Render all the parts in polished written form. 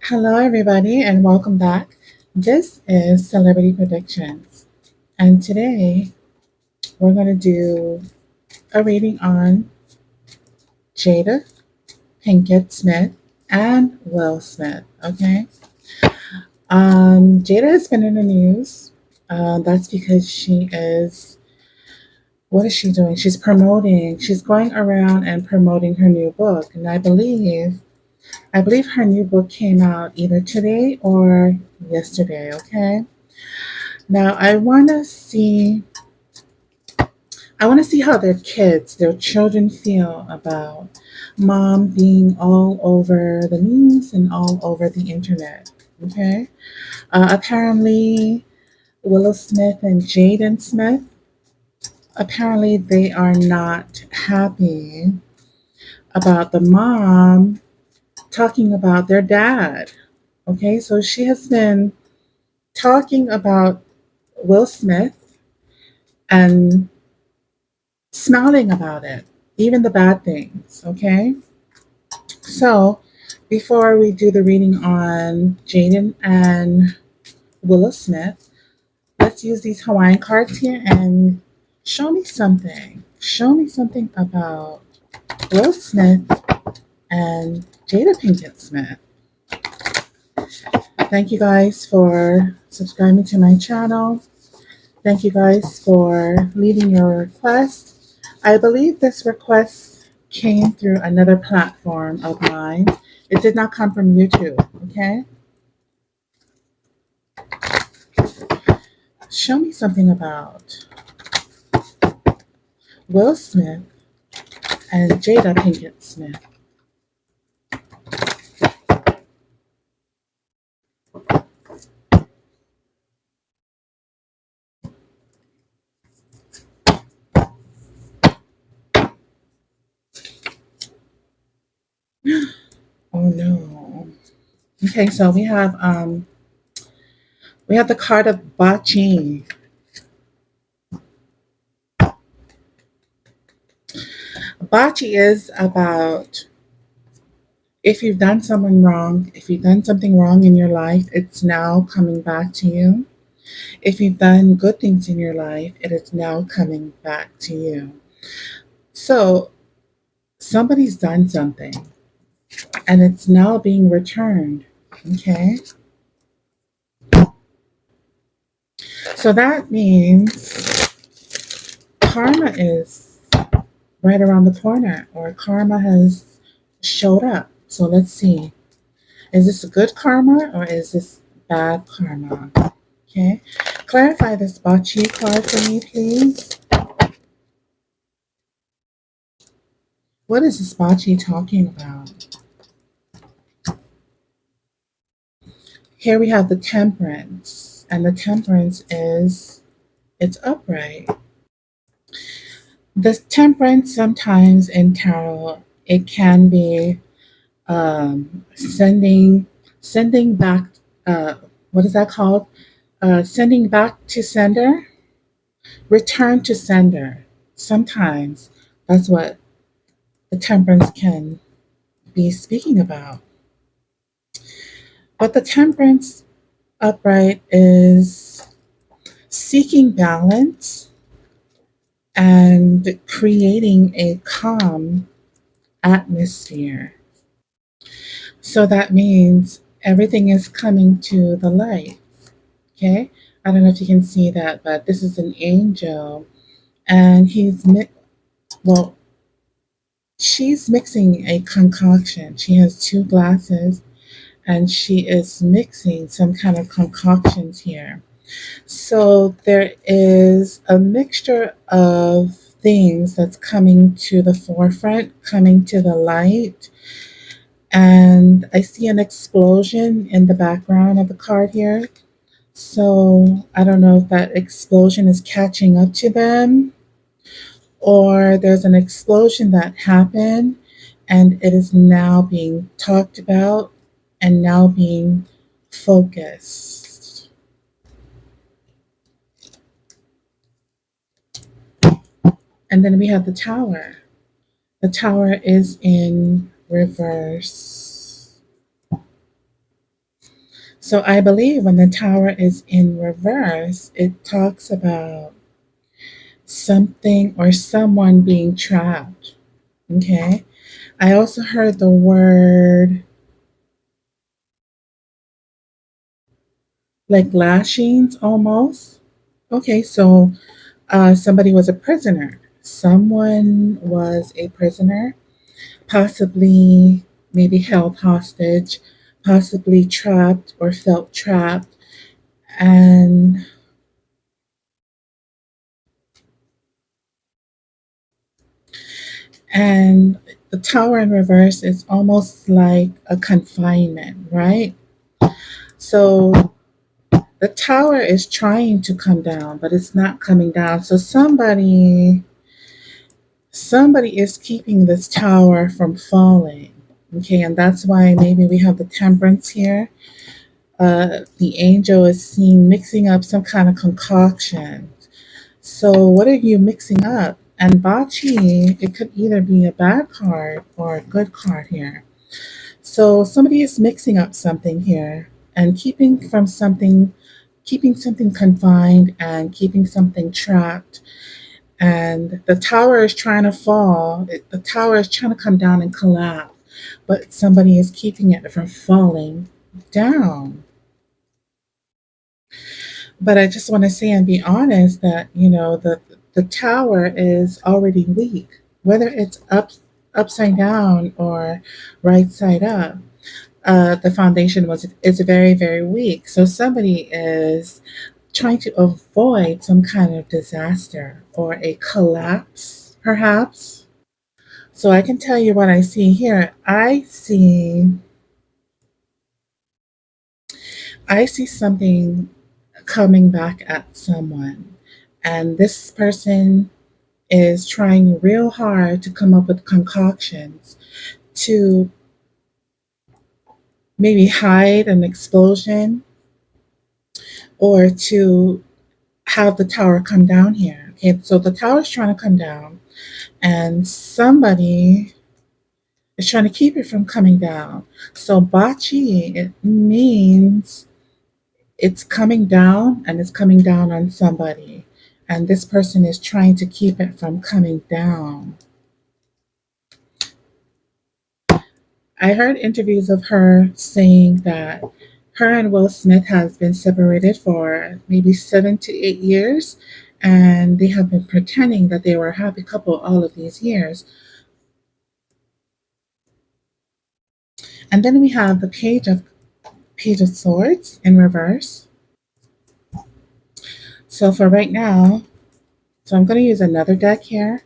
Hello, everybody, and welcome back. This is Celebrity Predictions, and today we're going to do a reading on Jada Pinkett Smith and Will Smith. Okay, Jada has been in the news. That's because she is. What is she doing? She's promoting. She's going around and promoting her new book, and I believe her new book came out either today or yesterday. Okay. Now I want to see how their children feel about mom being all over the news and all over the internet. Okay. Apparently, Willow Smith and Jaden Smith, apparently they are not happy about the mom talking about their dad. Okay. So she has been talking about Will Smith and smiling about it, even the bad things. Okay. So, before we do the reading on Jaden and Willow Smith, let's use these Hawaiian cards here and show me something. Show me something about Will Smith and Jada Pinkett Smith. Thank you guys for subscribing to my channel. Thank you guys for leaving your request. I believe this request came through another platform of mine. It did not come from YouTube, okay? Show me something about Will Smith and Jada Pinkett Smith. Oh no. Okay, so we have the card of Bachi. Bachi is about if you've done something wrong in your life, it's now coming back to you. If you've done good things in your life, it is now coming back to you. So somebody's done something and it's now being returned. Okay. So that means karma is right around the corner, or karma has showed up. So let's see. Is this a good karma or is this bad karma? Okay. Clarify this Bachi card for me, please. What is this Bachi talking about? Here we have the temperance, and the temperance is it's upright. The temperance sometimes in tarot it can be sending back. Uh, what is that called? Sending back to sender, return to sender. Sometimes that's what the temperance can be speaking about. But the temperance upright is seeking balance and creating a calm atmosphere. So that means everything is coming to the light. Okay. I don't know if you can see that, but this is an angel and well, she's mixing a concoction. She has two glasses and she is mixing some kind of concoctions here. So there is a mixture of things that's coming to the forefront, coming to the light. And I see an explosion in the background of the card here. So I don't know if that explosion is catching up to them or there's an explosion that happened and it is now being talked about and now being focused. And then we have the tower. The tower is in reverse. So I believe when the tower is in reverse, it talks about something or someone being trapped. Okay. I also heard the word like lashings almost. Okay, so somebody was a prisoner. Someone was a prisoner, possibly maybe held hostage, possibly trapped or felt trapped. And and the tower in reverse is almost like a confinement, right? So the tower is trying to come down, but it's not coming down. So somebody is keeping this tower from falling. Okay, and that's why maybe we have the temperance here. The angel is seen mixing up some kind of concoction. So what are you mixing up? And Bachi, it could either be a bad card or a good card here. So somebody is mixing up something here and keeping something confined and keeping something trapped. And the tower is trying to fall. The tower is trying to come down and collapse, but somebody is keeping it from falling down. But I just want to say and be honest that the tower is already weak, whether it's upside down or right side up. The foundation was is very very weak. So somebody is trying to avoid some kind of disaster or a collapse, perhaps. So I can tell you what I see here. I see something coming back at someone, and this person is trying real hard to come up with concoctions to maybe hide an explosion or to have the tower come down here. Okay, so the tower is trying to come down, and somebody is trying to keep it from coming down. So bachi, it means it's coming down and it's coming down on somebody. And this person is trying to keep it from coming down. I heard interviews of her saying that her and Will Smith has been separated for maybe 7 to 8 years, and they have been pretending that they were a happy couple all of these years. And then we have the Page of Swords in reverse. So for right now, so I'm going to use another deck here.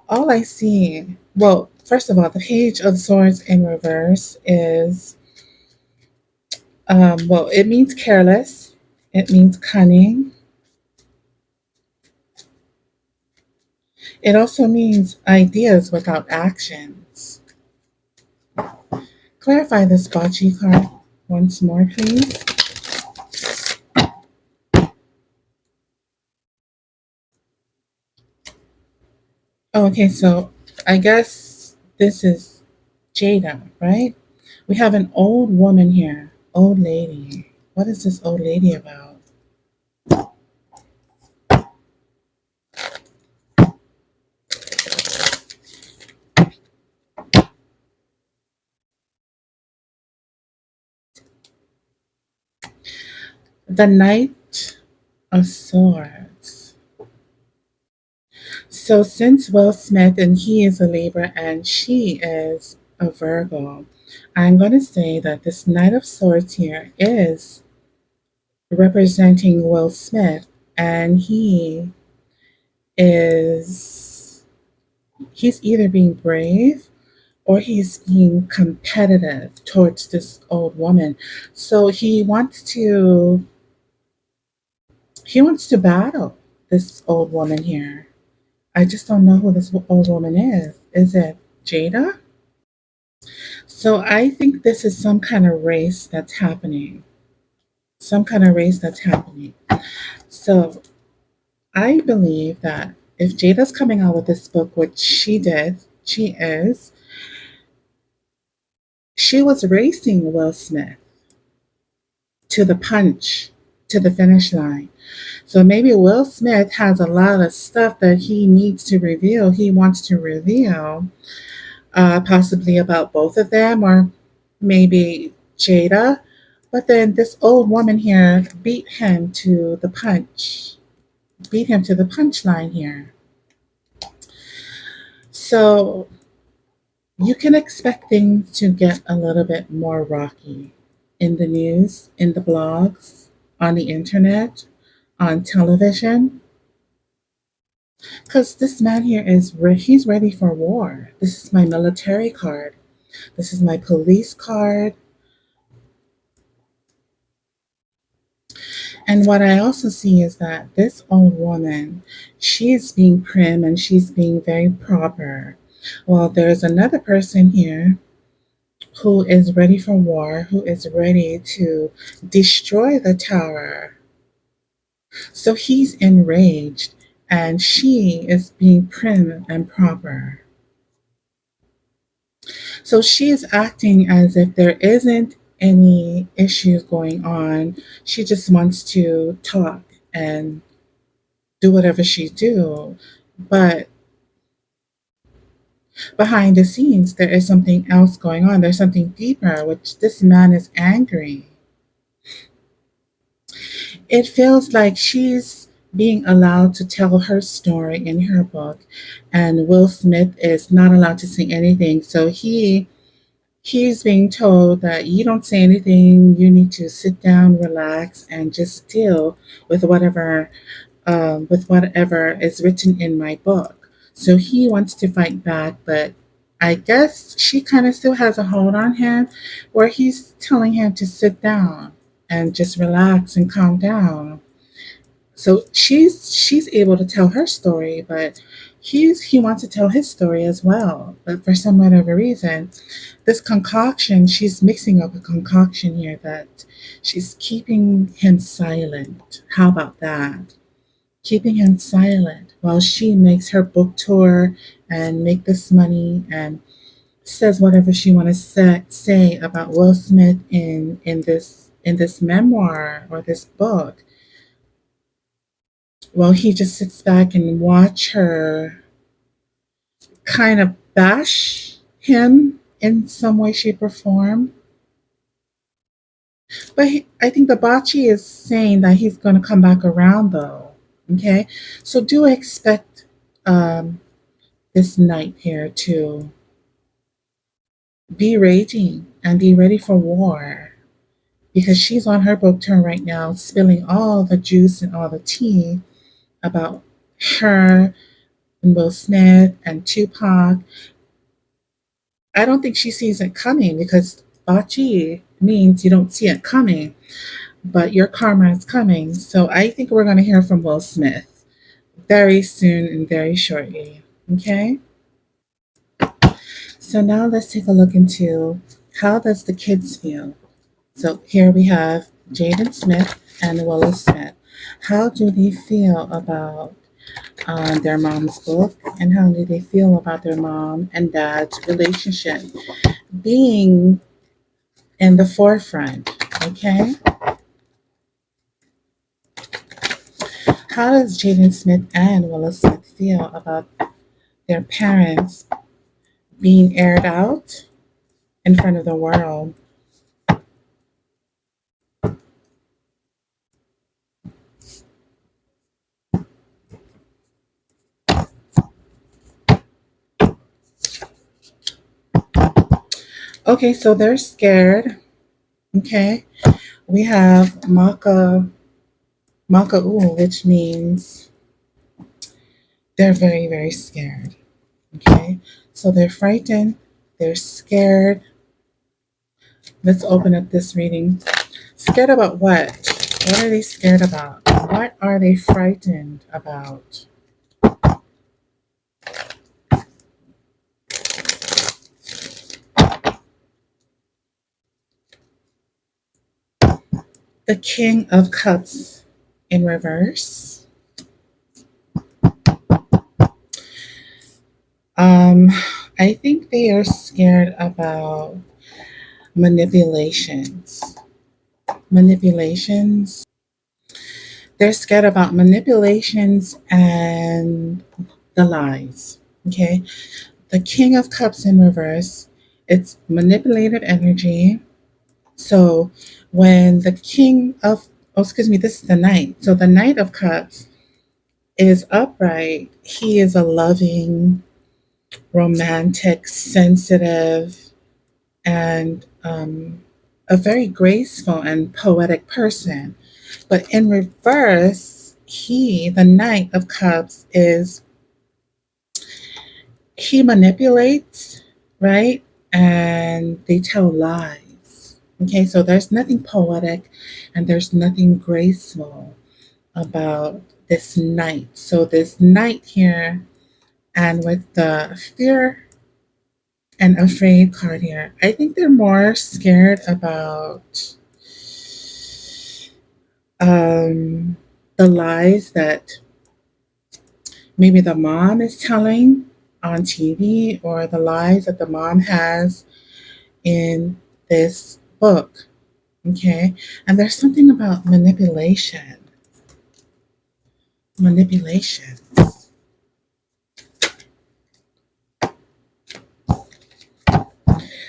All I see, well, first of all, the Page of Swords in reverse is, well, it means careless, it means cunning, it also means ideas without actions. Clarify this bocce card once more, please. Oh, okay, so I guess this is Jada, right? We have an old woman here, old lady. What is this old lady about? The Knight of Swords. So since Will Smith and he is a Libra and she is a Virgo, I'm going to say that this Knight of Swords here is representing Will Smith, and is he's either being brave or he's being competitive towards this old woman. So he wants to battle this old woman here. I just don't know who this old woman is. Is it Jada? So I think this is some kind of race that's happening. Some kind of race that's happening. So I believe that if Jada's coming out with this book, which she was racing Will Smith. to the punch, to the finish line. So maybe Will Smith has a lot of stuff that he needs to reveal, he wants to reveal, possibly about both of them, or maybe Jada. But then this old woman here beat him to the punchline here. So you can expect things to get a little bit more rocky in the news, in the blogs, on the internet, on television, because this man here he's ready for war. This is my military card. This is my police card. And what I also see is that this old woman, she is being prim and she's being very proper. Well, there's another person here who is ready for war, who is ready to destroy the tower. So he's enraged and she is being prim and proper. So she is acting as if there isn't any issues going on. She just wants to talk and do whatever she do. But behind the scenes, there is something else going on. There's something deeper, which this man is angry. It feels like she's being allowed to tell her story in her book, and Will Smith is not allowed to say anything. So he's being told that you don't say anything. You need to sit down, relax, and just deal with whatever is written in my book. So he wants to fight back, but I guess she kind of still has a hold on him where he's telling him to sit down and just relax and calm down. So she's able to tell her story, but he wants to tell his story as well. But for some whatever reason, this concoction, she's mixing up a concoction here that she's keeping him silent. How about that? Keeping him silent while she makes her book tour and make this money and says whatever she want to say about Will Smith in this memoir or this book. Well, he just sits back and watch her kind of bash him in some way, shape, or form. But I think the Bachi is saying that he's going to come back around, though. Okay, so do expect um, this night here to be raging and be ready for war because she's on her book tour right now, spilling all the juice and all the tea about her and Will Smith and Tupac. I don't think she sees it coming because Bachi means you don't see it coming, but your karma is coming. So I think we're going to hear from Will Smith very soon and very shortly. Okay? So now let's take a look into how does the kids feel. So here we have Jaden Smith and Willow Smith. How do they feel about their mom's book, and how do they feel about their mom and dad's relationship being in the forefront? Okay, how does Jaden Smith and Willow Smith feel about their parents being aired out in front of the world? Okay, so they're scared. Okay, we have Maka'u, which means they're very, very scared. Okay, so they're frightened, they're scared. Let's open up this reading. Scared about what? What are they scared about? What are they frightened about? The King of Cups in reverse. Um, I think they are scared about manipulations. manipulations. They're scared about manipulations and the lies. Okay. The King of Cups in reverse, it's manipulated energy. So when the King of, oh, excuse me, this is the Knight. So the Knight of Cups is upright. He is a loving, romantic, sensitive, and a very graceful and poetic person. But in reverse, he, the Knight of Cups, is he manipulates, right? And they tell lies. Okay, so there's nothing poetic and there's nothing graceful about this knight. So this knight here, and with the fear and afraid card here, I think they're more scared about the lies that maybe the mom is telling on TV, or the lies that the mom has in this book. Okay. And there's something about manipulation. Manipulation.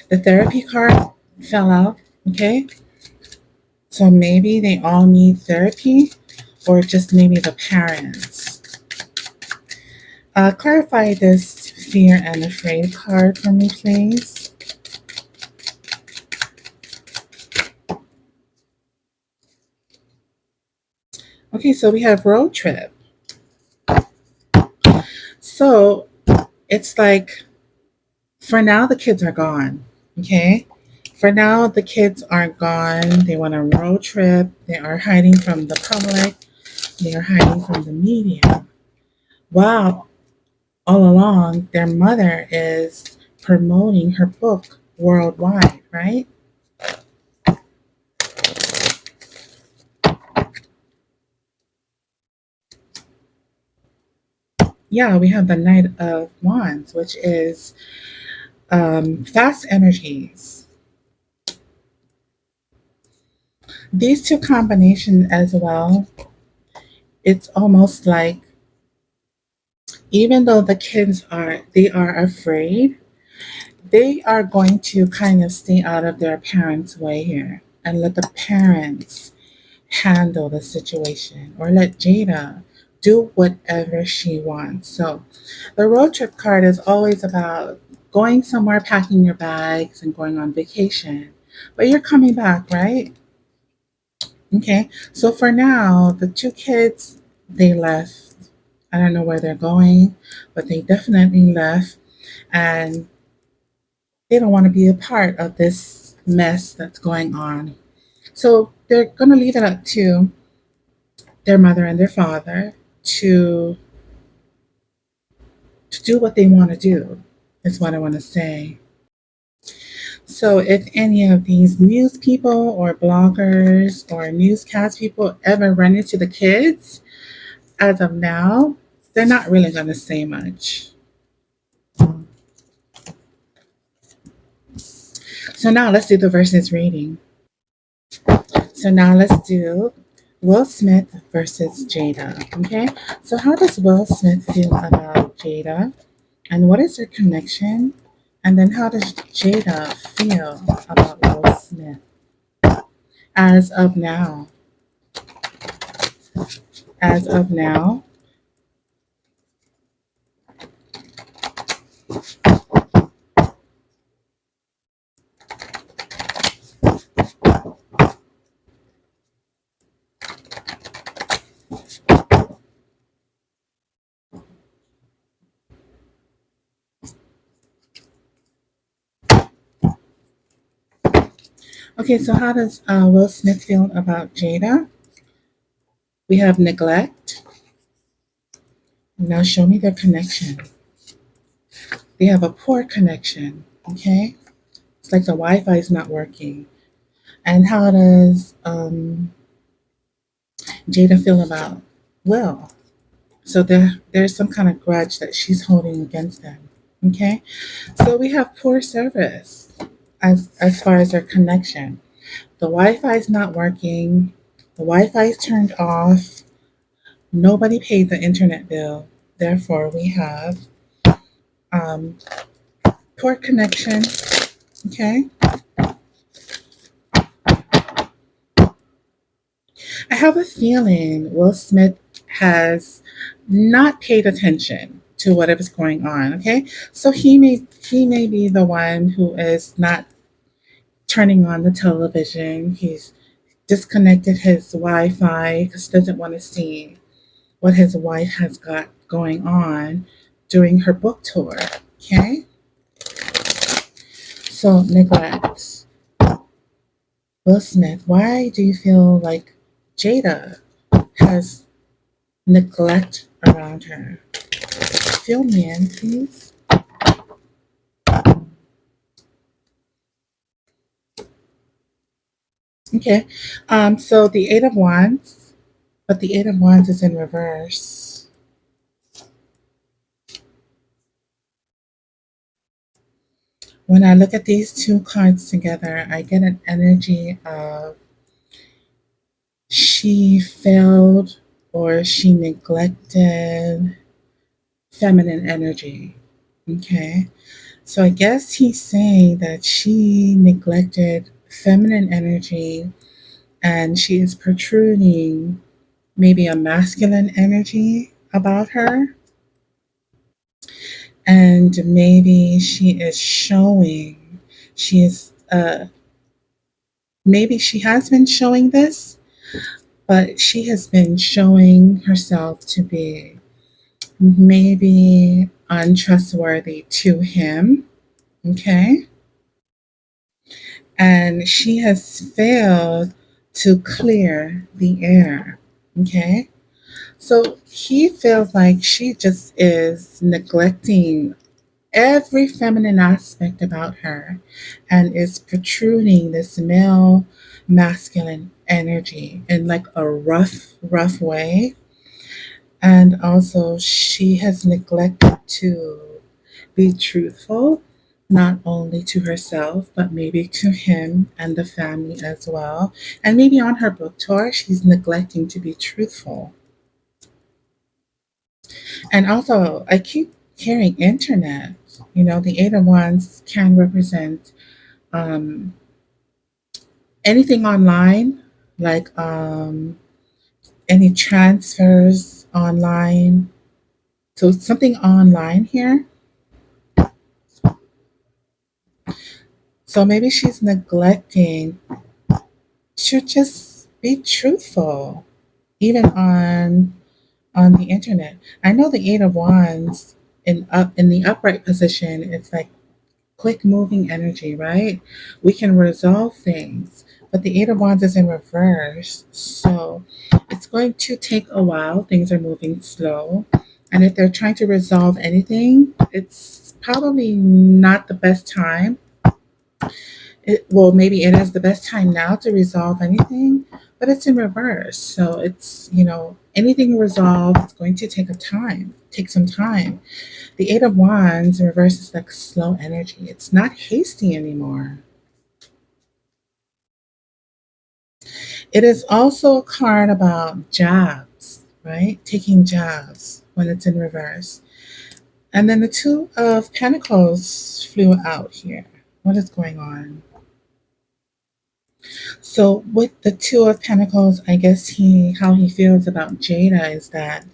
The therapy card fell out. Okay. So maybe they all need therapy, or just maybe the parents. Clarify this fear and afraid card for me, please. Okay, so we have road trip. So it's like, for now, the kids are gone. Okay. For now, the kids are gone. They want a road trip. They are hiding from the public. They are hiding from the media. Wow. All along, their mother is promoting her book worldwide, right? Yeah, we have the Knight of Wands, which is fast energies. These two combinations as well, it's almost like, even though the kids are afraid, they are going to kind of stay out of their parents' way here and let the parents handle the situation, or let Jada do whatever she wants. So the road trip card is always about going somewhere, packing your bags, and going on vacation. But you're coming back, right? Okay. So for now, the two kids, they left. I don't know where they're going, but they definitely left. And they don't want to be a part of this mess that's going on. So they're going to leave it up to their mother and their father to to do what they want to do, is what I want to say. So if any of these news people or bloggers or newscast people ever run into the kids, as of now, they're not really going to say much. So now let's do the versus reading. So now let's do Will Smith versus Jada. Okay. So how does Will Smith feel about Jada? And what is their connection? And then how does Jada feel about Will Smith as of now? As of now. Okay, so how does Will Smith feel about Jada? We have neglect. Now show me their connection. They have a poor connection. Okay, it's like the Wi-Fi is not working. And how does Jada feel about Will? So there's some kind of grudge that she's holding against them. Okay, so we have poor service as far as their connection. The Wi-Fi is not working. The Wi-Fi is turned off. Nobody paid the internet bill. Therefore, we have um, poor connection. Okay. I have a feeling Will Smith has not paid attention to whatever's going on. Okay. So he may be the one who is not turning on the television. He's disconnected his Wi-Fi because he doesn't want to see what his wife has got going on during her book tour. Okay? So, neglect. Will Smith, why do you feel like Jada has neglect around her? Fill me in, please. Okay. So the Eight of Wands, but the Eight of Wands is in reverse. When I look at these two cards together, I get an energy of she failed or she neglected feminine energy. Okay. So I guess he's saying that she neglected feminine energy and she is protruding maybe a masculine energy about her. And maybe she is showing, she is, maybe she has been showing this, but she has been showing herself to be maybe untrustworthy to him. Okay. And she has failed to clear the air. Okay. So he feels like she just is neglecting every feminine aspect about her and is protruding this male masculine energy in like a rough way. And also, she has neglected to be truthful, not only to herself, but maybe to him and the family as well. And maybe on her book tour, she's neglecting to be truthful. And also, I keep hearing internet. You know, the Eight of Wands can represent um, anything online, like any transfers online. So, something online here. So maybe she's neglecting to just be truthful, even on the internet. I know the Eight of Wands in the upright position, it's like quick moving energy, right? We can resolve things, but the Eight of Wands is in reverse, so it's going to take a while. Things are moving slow, and if they're trying to resolve anything, it's probably not the best time. Well, maybe it is the best time now to resolve anything, but it's in reverse. So it's, anything resolved, it's going to take some time. The Eight of Wands in reverse is like slow energy. It's not hasty anymore. It is also a card about jabs, right? Taking jabs when it's in reverse. And then the Two of Pentacles flew out here. What is going on? So with the Two of Pentacles, I guess how he feels about Jada is that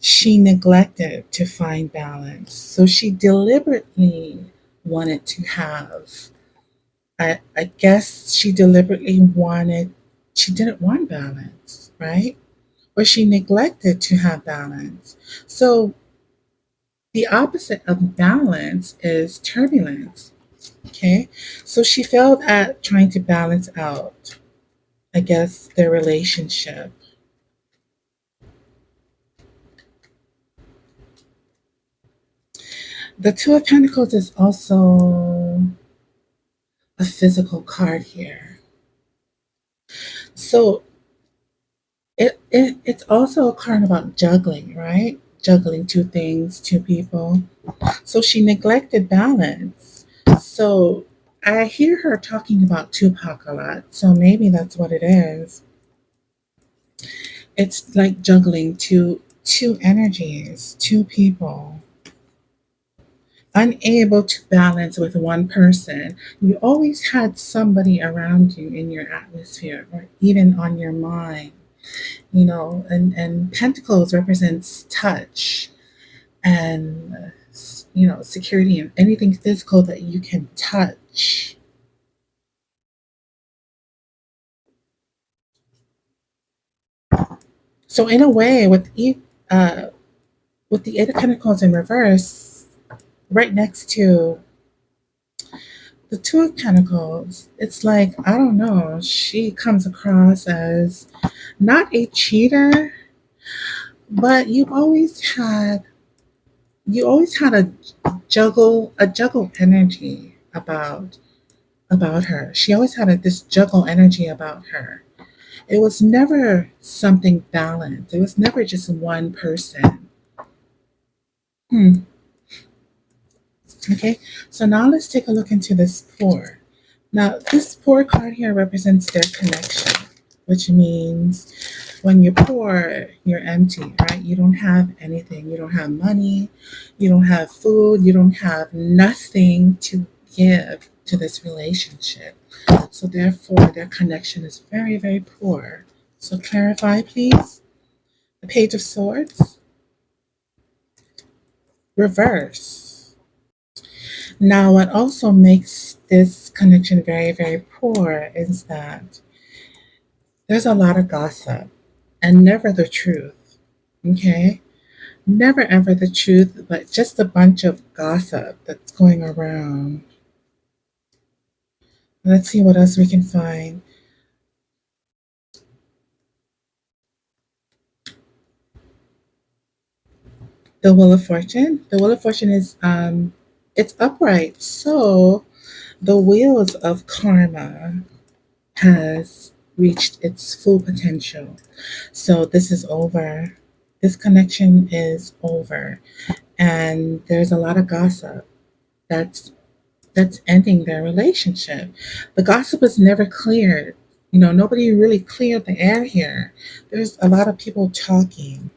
she neglected to find balance. So she deliberately wanted to have, I guess she deliberately she didn't want balance, right? Or she neglected to have balance. So the opposite of balance is turbulence. Okay. So she failed at trying to balance out, I guess, their relationship. The Two of Pentacles is also a physical card here. So it's also a card about juggling, right? Juggling two things, two people. So she neglected balance. So I hear her talking about Tupac a lot, so maybe that's what it is. It's like juggling two energies, two people, unable to balance with one person. You always had somebody around you in your atmosphere or even on your mind, and Pentacles represents touch and security and anything physical that you can touch. So in a way, uh, with the Eight of Pentacles in reverse, right next to the Two of Pentacles, it's like, I don't know, she comes across as not a cheater, but you always had a juggle energy about her. She always had this juggle energy about her. It was never something balanced. It was never just one person. Hmm. Okay, so now let's take a look into this poor. Now, this poor card here represents their connection, which means when you're poor, you're empty, right? You don't have anything. You don't have money. You don't have food. You don't have nothing to give to this relationship. So, therefore, their connection is very, very poor. So, clarify, please. The Page of Swords, reverse. Now, what also makes this connection very, very poor is that there's a lot of gossip and never the truth. Okay? Never ever the truth, but just a bunch of gossip that's going around. Let's see what else we can find. The Wheel of Fortune. The Wheel of Fortune is it's upright. So the wheels of karma has reached its full potential. So this is over. This connection is over. And there's a lot of gossip that's that's ending their relationship. The gossip is never cleared. Nobody really cleared the air here. There's a lot of people talking.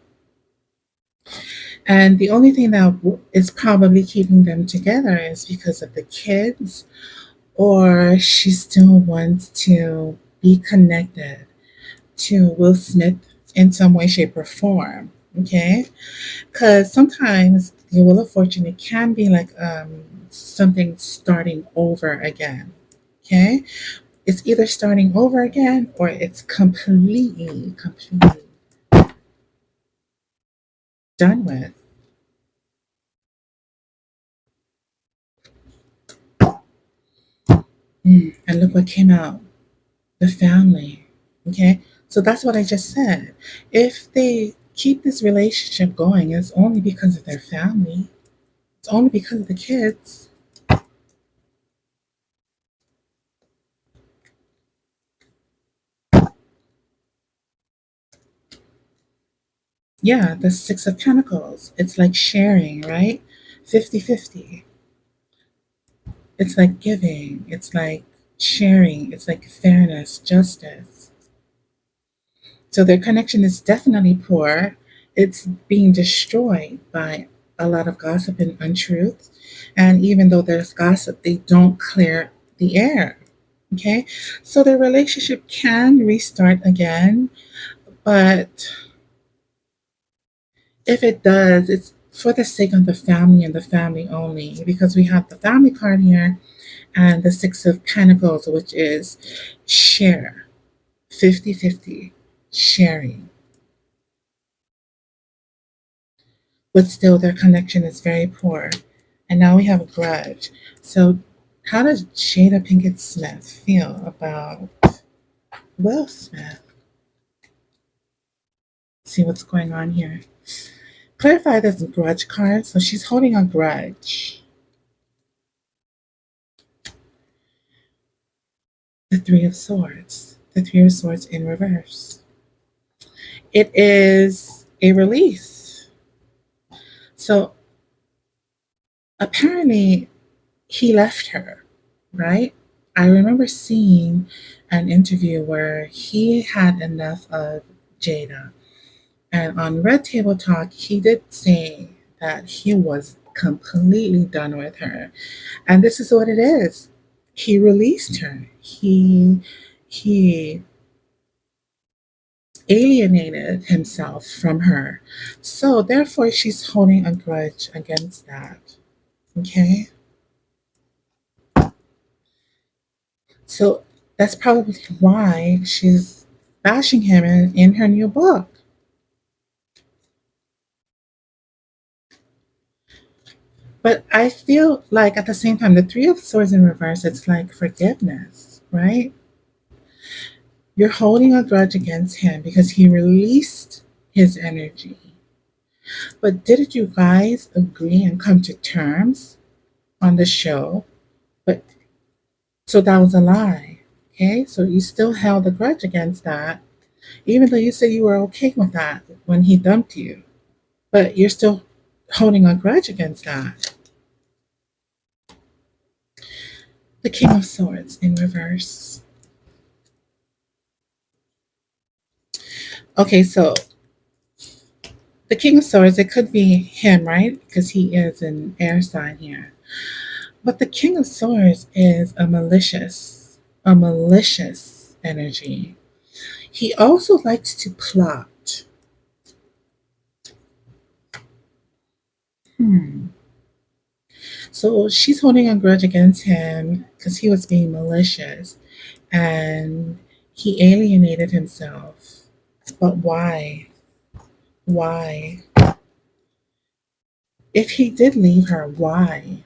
And the only thing that is probably keeping them together is because of the kids, or she still wants to be connected to Will Smith in some way, shape, or form. Okay? Because sometimes the Wheel of Fortune, it can be like something starting over again. Okay? It's either starting over again or it's completely done with. And look what came out, the family. Okay? So that's what I just said. If they keep this relationship going, it's only because of their family, it's only because of the kids. Yeah, the Six of Pentacles. It's like sharing, right? 50-50. It's like giving. It's like sharing. It's like fairness, justice. So their connection is definitely poor. It's being destroyed by a lot of gossip and untruth. And even though there's gossip, they don't clear the air. Okay. So their relationship can restart again. But if it does, it's for the sake of the family and the family only, because we have the family card here and the Six of Pentacles, which is share, 50-50, sharing. But still, their connection is very poor. And now we have a grudge. So, how does Jada Pinkett Smith feel about Will Smith? See what's going on here. Clarify this grudge card. So, she's holding a grudge. The Three of Swords. The Three of Swords in reverse. It is a release. So, apparently, he left her, right? I remember seeing an interview where he had enough of Jada. And on Red Table Talk, he did say that he was completely done with her. And this is what it is. He released her. He alienated himself from her. So therefore she's holding a grudge against that. Okay? So that's probably why she's bashing him in her new book. But I feel like at the same time, the Three of Swords in reverse, it's like forgiveness, right? You're holding a grudge against him because he released his energy. But didn't you guys agree and come to terms on the show? But so that was a lie. Okay, so you still held a grudge against that, even though you said you were okay with that when he dumped you. But you're still holding a grudge against that. The King of Swords in reverse. Okay, so the King of Swords, it could be him, right? Because he is an air sign here. But the King of Swords is a malicious energy. He also likes to plot. Hmm. So she's holding a grudge against him because he was being malicious and he alienated himself. But why? Why? If he did leave her, why?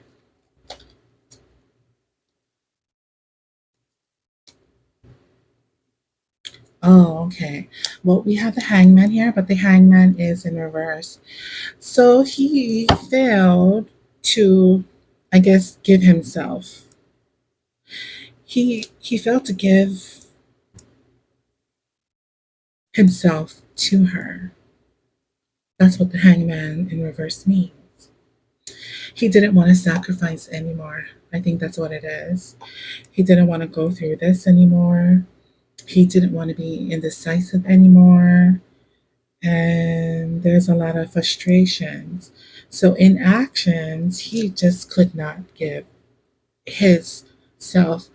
Oh, okay. Well, we have the hangman here, but the hangman is in reverse. So he failed to, I guess, give himself. He failed to give himself to her. That's what the hangman in reverse means. He didn't want to sacrifice anymore. I think that's what it is. He didn't want to go through this anymore. He didn't want to be indecisive anymore. And there's a lot of frustrations. So in actions, he just could not give his self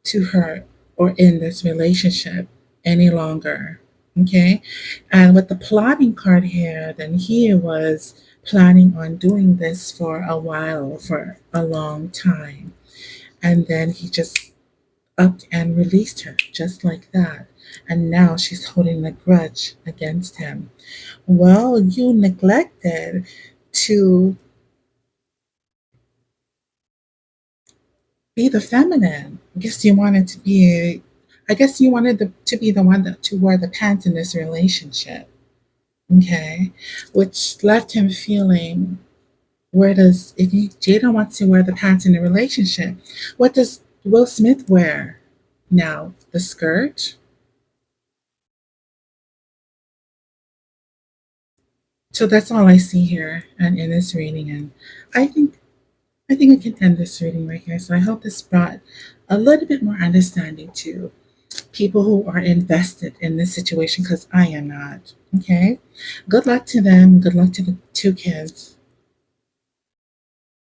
to her or in this relationship any longer. Okay. And with the plotting card here, then he was planning on doing this for a while, for a long time. And then he just upped and released her just like that. And now she's holding a grudge against him. Well, you neglected to be the feminine. I guess you wanted to be the one to wear the pants in this relationship. Okay. Which left him feeling, if Jada wants to wear the pants in the relationship, what does Will Smith wear now? The skirt? So that's all I see here and in this reading. And I think I think I can end this reading right here. So I hope this brought a little bit more understanding to people who are invested in this situation because I am not. Okay. Good luck to them. Good luck to the two kids.